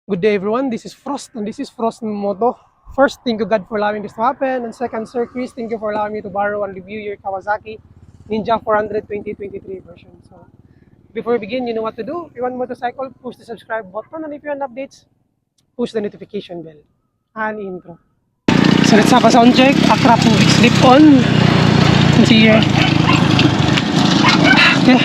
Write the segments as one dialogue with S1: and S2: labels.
S1: Good day, everyone. This is Frost, and this is Frost Moto. First, thank you God for allowing this to happen. And second, Sir Chris, thank you for allowing me to borrow and review your Kawasaki Ninja 400 2023 version. So, before we begin, you know what to do. If you want motorcycle, push the subscribe button. And if you want updates, push the notification bell. And intro. So, let's have a sound check. A crap slip on. Let's see here. Okay.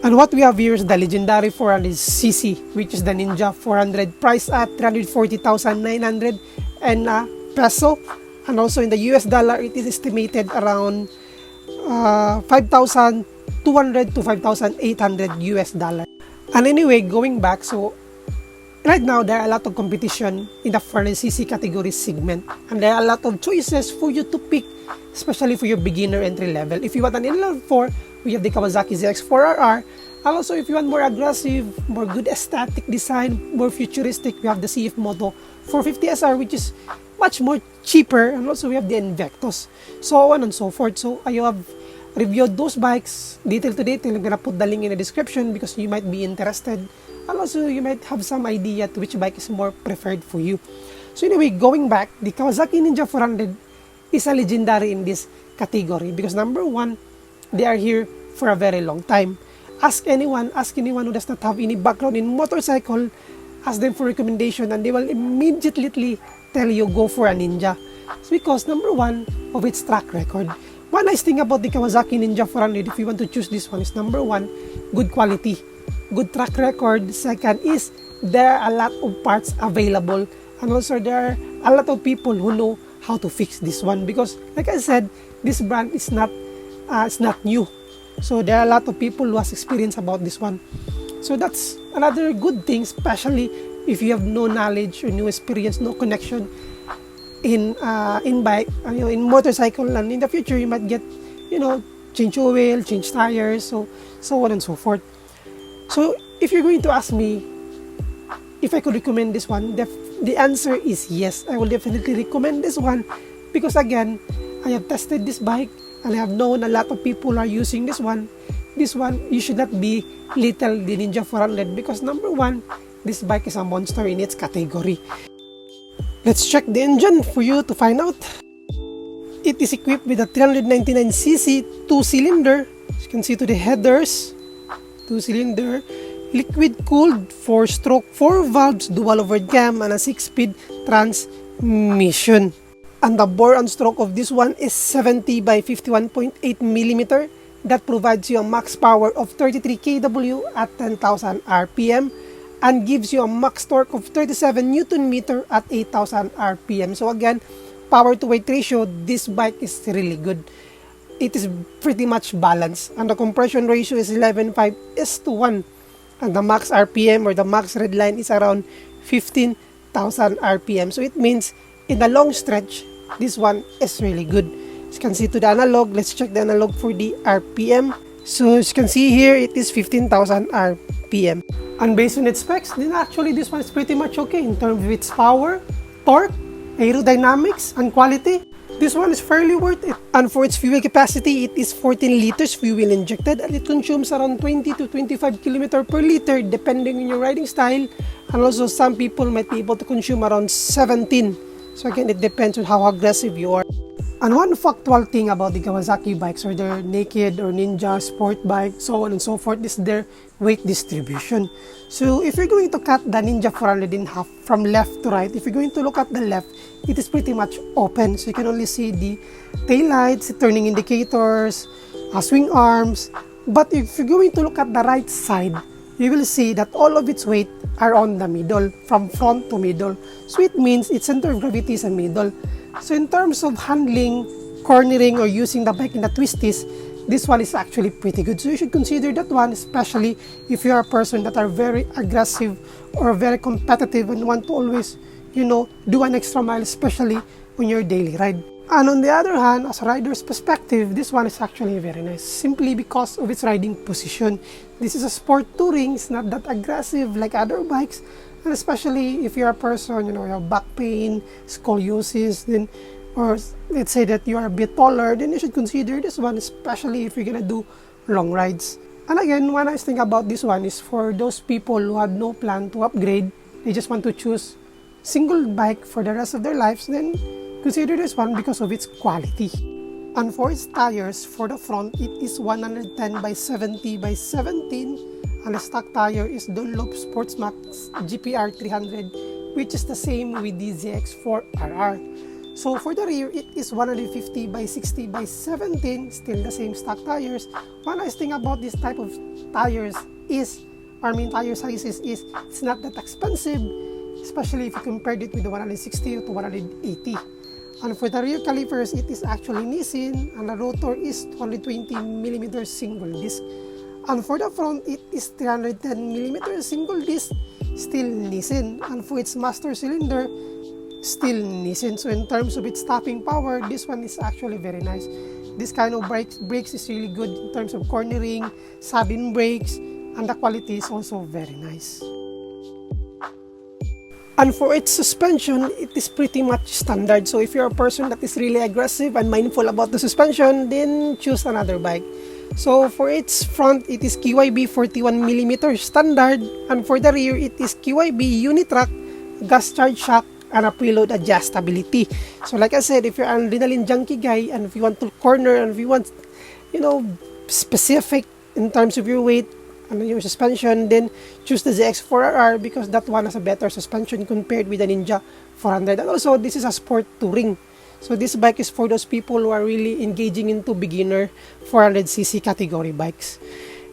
S1: And what we have here is the legendary 400cc, which is the Ninja 400, priced at 340,900 and peso. And also in the US dollar, it is estimated around 5,200 to 5,800 US dollar. And anyway, going back, so right now there are a lot of competition in the 400cc category segment, and there are a lot of choices for you to pick, especially for your beginner entry level. If you want an inline 4, we have the Kawasaki ZX4RR. And also, if you want more aggressive, more good aesthetic design, more futuristic, we have the CFMOTO 450SR, which is much more cheaper. And also, we have the Invictus, so on and so forth. So I have reviewed those bikes detail to detail. I'm gonna put the link in the description because you might be interested. And also, you might have some idea to which bike is more preferred for you. So anyway, going back, the Kawasaki Ninja 400 is a legendary in this category because number one, they are here for a very long time. Ask anyone who does not have any background in motorcycle, ask them for recommendation, and they will immediately tell you go for a Ninja. It's because number one of its track record. One nice thing about the Kawasaki Ninja 400, if you want to choose this one, is number one, good quality, good track record. Second is there are a lot of parts available, and also there are a lot of people who know how to fix this one because, like I said, this brand is not new. So there are a lot of people who has experience about this one. So that's another good thing, especially if you have no knowledge or no experience, no connection in bike, in motorcycle, and in the future you might get, change oil, change tires, so on and so forth. So if you're going to ask me if I could recommend this one, the answer is yes. I will definitely recommend this one because again, I have tested this bike and I have known a lot of people are using this one. This one, you should not be little the Ninja 400 because number one, this bike is a monster in its category. Let's check the engine for you to find out. It is equipped with a 399cc 2-cylinder. As you can see to the headers, 2-cylinder, liquid-cooled 4-stroke, 4 valves, dual overhead cam, and a 6-speed transmission. And the bore and stroke of this one is 70 by 51.8mm. That provides you a max power of 33 kW at 10,000 RPM and gives you a max torque of 37 Nm at 8,000 RPM. So again, power to weight ratio, this bike is really good. It is pretty much balanced, and the compression ratio is 11.5:1, and the max RPM or the max red line is around 15,000 15,000 RPM. So it means in the long stretch, this one is really good. As you can see to the analog, let's check the analog for the RPM. So as you can see here, it is 15,000 RPM. And based on its specs, then actually this one is pretty much okay in terms of its power, torque, aerodynamics, and quality. This one is fairly worth it. And for its fuel capacity, it is 14 liters fuel injected, and it consumes around 20 to 25 km per liter depending on your riding style. And also some people might be able to consume around 17. So again, it depends on how aggressive you are. And one factual thing about the Kawasaki bikes, or their naked or ninja sport bike, so on and so forth, is their weight distribution. So if you're going to cut the Ninja 400 in half from left to right, if you're going to look at the left, it is pretty much open. So you can only see the tail lights, turning indicators, swing arms. But if you're going to look at the right side, you will see that all of its weight are on the middle, from front to middle. So it means its center of gravity is in middle. So in terms of handling, cornering, or using the bike in the twisties, this one is actually pretty good. So you should consider that one, especially if you are a person that are very aggressive or very competitive and want to always, do an extra mile, especially on your daily ride. And on the other hand, as a rider's perspective, this one is actually very nice, simply because of its riding position. This is a sport touring, it's not that aggressive like other bikes. And especially if you're a person, you have back pain, scoliosis, then, or let's say that you are a bit taller, then you should consider this one, especially if you're gonna do long rides. And again, one nice thing about this one is for those people who had no plan to upgrade, they just want to choose single bike for the rest of their lives, then consider this one because of its quality. And for its tires, for the front, it is 110 by 70 by 17. And the stock tire is Dunlop Sportsmax GPR 300, which is the same with the ZX4RR. So for the rear, it is 150 by 60 by 17, still the same stock tires. One nice thing about this type of tires is, tire sizes is, it's not that expensive, especially if you compared it with the 160 to 180. And for the rear calipers, it is actually Nissin, and the rotor is 220mm single disc. And for the front, it is 310mm single disc, still Nissin. And for its master cylinder, still Nissin. So in terms of its stopping power, this one is actually very nice. This kind of brakes is really good in terms of cornering, sudden brakes, and the quality is also very nice. And for its suspension, it is pretty much standard. So if you're a person that is really aggressive and mindful about the suspension, then choose another bike. So for its front, it is KYB 41mm standard, and for the rear, it is KYB Unitrack, gas charge shock, and a preload adjustability. So like I said, if you're an adrenaline junkie guy, and if you want to corner, and if you want, specific in terms of your weight and your suspension, then choose the ZX4RR because that one has a better suspension compared with the Ninja 400. And also, this is a sport touring. So this bike is for those people who are really engaging into beginner 400cc category bikes,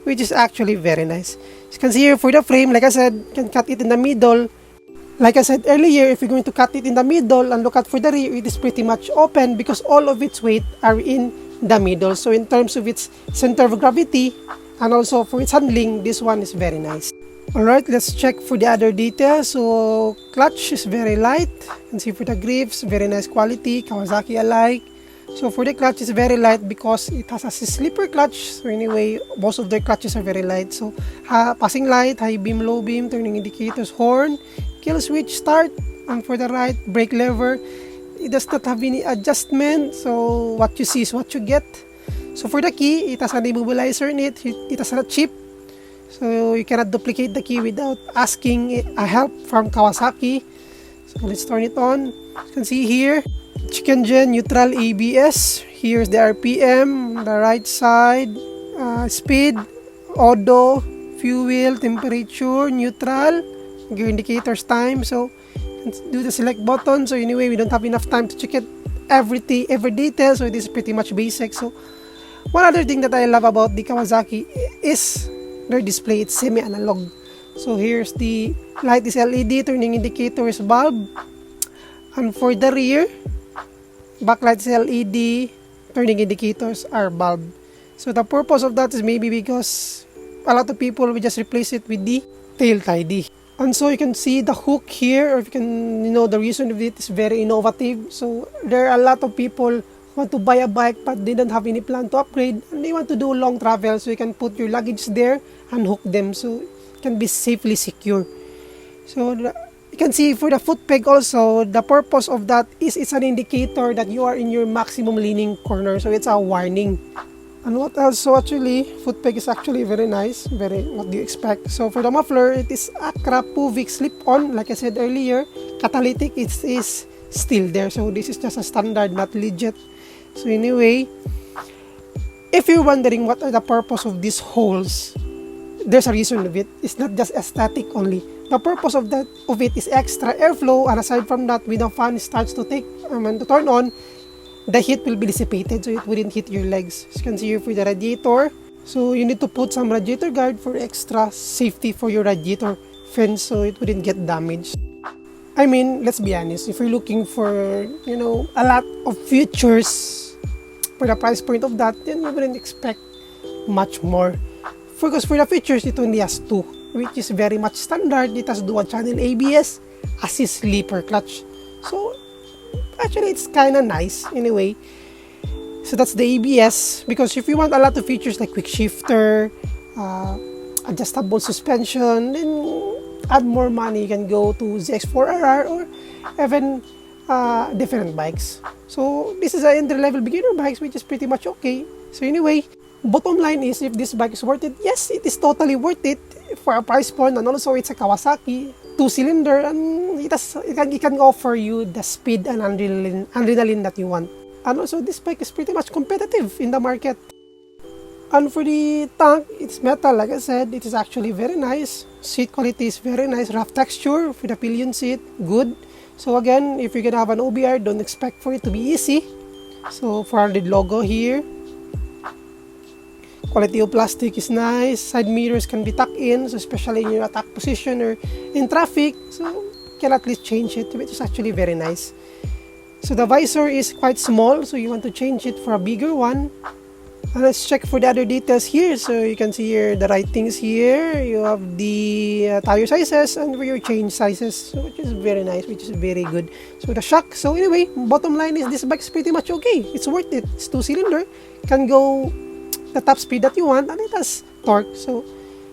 S1: which is actually very nice. As you can see here for the frame, like I said, you can cut it in the middle. Like I said earlier, if you're going to cut it in the middle and look at for the rear, it is pretty much open because all of its weight are in the middle. So in terms of its center of gravity and also for its handling, this one is very nice. Alright, let's check for the other details. So clutch is very light. You can see for the grips, very nice quality, Kawasaki alike. So for the clutch, it's very light because it has a slipper clutch. So anyway, most of their clutches are very light. So passing light, high beam, low beam, turning indicators, horn, kill switch, start. And for the right, brake lever, it does not have any adjustment. So what you see is what you get. So for the key, it has an immobilizer in it. It has a chip. So you cannot duplicate the key without asking a help from Kawasaki. So let's turn it on. You can see here, chicken gen, neutral, ABS. Here's the RPM, the right side, speed, auto, fuel, temperature, neutral, gear indicators, time. So do the select button. So anyway, we don't have enough time to check it every detail. So this is pretty much basic. So one other thing that I love about the Kawasaki is their display. It's semi-analog. So here's the light is LED, turning indicator is bulb, and for the rear, backlight is LED, turning indicators are bulb. So the purpose of that is maybe because a lot of people will just replace it with the tail tidy. And so you can see the hook here, or you can, the reason of it is very innovative. So there are a lot of people who want to buy a bike but they don't have any plan to upgrade, and they want to do long travel, so you can put your luggage there and hook them so it can be safely secure. So you can see for the foot peg also, the purpose of that is it's an indicator that you are in your maximum leaning corner, so it's a warning. And what else? So actually, foot peg is actually very nice, very what do you expect. So for the muffler, it is Acra Puvic slip-on, like I said earlier. Catalytic is still there, so this is just a standard, not legit. So anyway, if you're wondering what are the purpose of these holes, there's a reason of it. It's not just aesthetic only. The purpose of it is extra airflow, and aside from that, when the fan starts to turn on, the heat will be dissipated, so it wouldn't hit your legs. As you can see here for the radiator, so you need to put some radiator guard for extra safety for your radiator fence, so it wouldn't get damaged. I mean, let's be honest, if you're looking for, a lot of features for the price point of that, then you wouldn't expect much more. Because for the features, it only has 2, which is very much standard. It has dual channel ABS, assist sleeper clutch. So actually, it's kind of nice anyway. So that's the ABS, because if you want a lot of features like quick shifter, adjustable suspension, then add more money, you can go to ZX4RR or even different bikes. So this is an entry-level beginner bikes, which is pretty much okay. So anyway, bottom line is, if this bike is worth it, yes, it is totally worth it for a price point, and also it's a Kawasaki 2-cylinder, and it can offer you the speed and adrenaline that you want. And also, this bike is pretty much competitive in the market. And for the tank, it's metal, like I said. It is actually very nice. Seat quality is very nice. Rough texture for the pillion seat, good. So again, if you're gonna have an OBR, don't expect for it to be easy. So 400 logo here. Quality of plastic is nice. Side mirrors can be tucked in, so especially in your attack position or in traffic, so you can at least change it, which is actually very nice. So the visor is quite small, so you want to change it for a bigger one. And let's check for the other details here. So you can see here the writings here. You have the tire sizes and rear change sizes, which is very nice, which is very good. So the shock. So anyway, bottom line is this bike is pretty much okay. It's worth it. It's 2-cylinder, can go the top speed that you want, and it has torque, so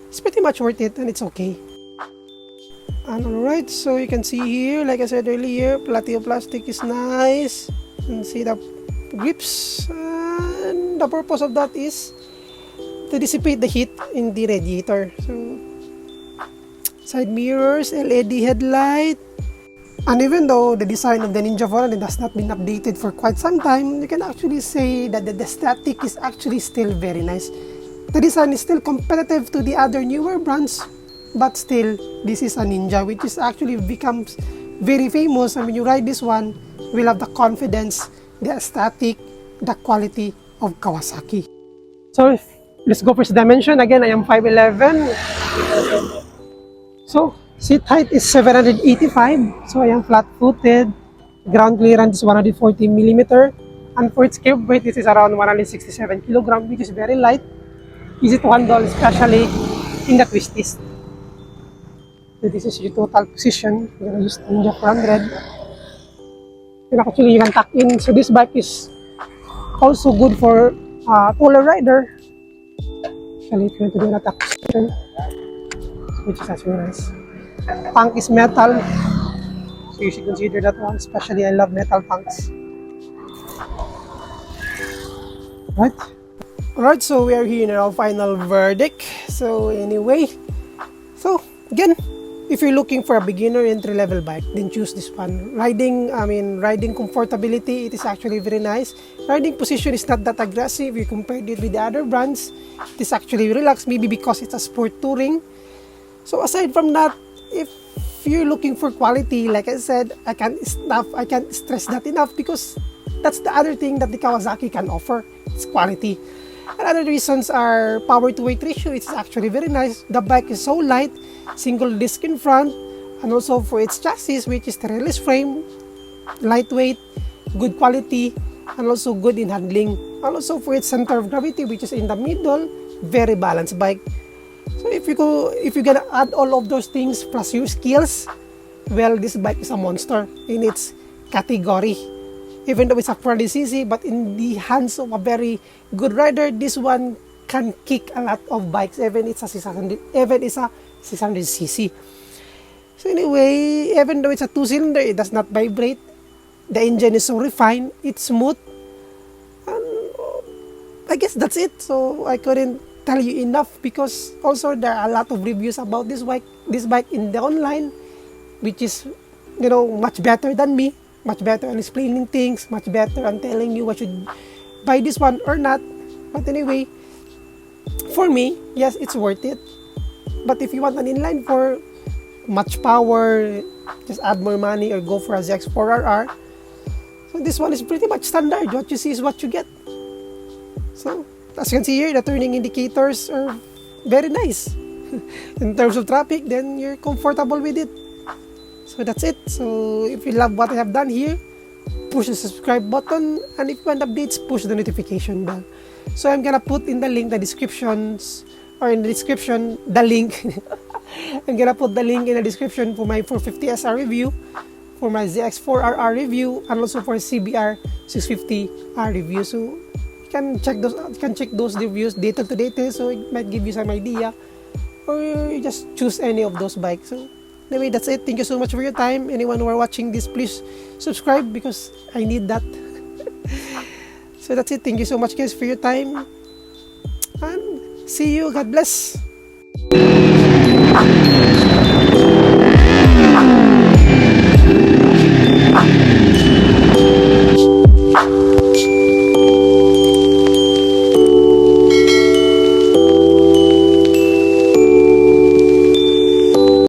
S1: it's pretty much worth it, and it's okay. And alright, so you can see here, like I said earlier, plenty of plastic is nice. You can see the grips, and the purpose of that is to dissipate the heat in the radiator. So side mirrors, LED headlight. And even though the design of the Ninja 400 has not been updated for quite some time, you can actually say that the aesthetic is actually still very nice. The design is still competitive to the other newer brands, but still, this is a Ninja, which is actually becomes very famous. And when you ride this one, you will have the confidence, the aesthetic, the quality of Kawasaki. So let's go for dimension. Again, I am 5'11". So seat height is 785, so I am flat-footed. Ground clearance is 140 mm, and for its cube weight, this is around 167 kg, which is very light, easy to handle, especially in the twisties. So this is your total position. I'm gonna use Ninja 400. And actually, you can tuck in. So this bike is also good for taller rider. Actually, if you want to do an attack position, which is actually nice. Tank is metal, so you should consider that one, especially I love metal tanks. Alright, so we are here in our final verdict. So anyway, so again, if you're looking for a beginner entry-level bike, then choose this one. Riding comfortability, it is actually very nice. Riding position is not that aggressive. You compared it with the other brands, it is actually relaxed, maybe because it's a sport touring. So aside from that, if you're looking for quality, like I said, I can't stress that enough, because that's the other thing that the Kawasaki can offer. It's quality. And other reasons are power to weight ratio. It's actually very nice. The bike is so light, single disc in front, and also for its chassis, which is the release frame, lightweight, good quality, and also good in handling. And also for its center of gravity, which is in the middle, very balanced bike. So if you're gonna add all of those things plus your skills, well, this bike is a monster in its category. Even though it's a 40cc, but in the hands of a very good rider, this one can kick a lot of bikes, even it's a 600cc. So anyway, even though it's a 2-cylinder, it does not vibrate. The engine is so refined, it's smooth. And I guess that's it. So I couldn't tell you enough, because also there are a lot of reviews about this bike in the online, which is, much better than me, much better on explaining things, much better on telling you what should buy this one or not. But anyway, for me, yes, it's worth it. But if you want an inline for much power, just add more money or go for a ZX4RR. So this one is pretty much standard. What you see is what you get. So as you can see here, the turning indicators are very nice. In terms of traffic, then you're comfortable with it. So that's it. So if you love what I have done here, push the subscribe button, and if you want updates, push the notification bell. So I'm gonna put in the link, the descriptions, or in the description, the link. I'm gonna put the link in the description for my 450SR review, for my ZX4RR review, and also for CBR 650R review. So you can check those reviews data to data, so it might give you some idea, or you just choose any of those bikes. So anyway, that's it. Thank you so much for your time. Anyone who are watching this, please subscribe, because I need that. So that's it. Thank you so much, guys, for your time, and see you. God bless.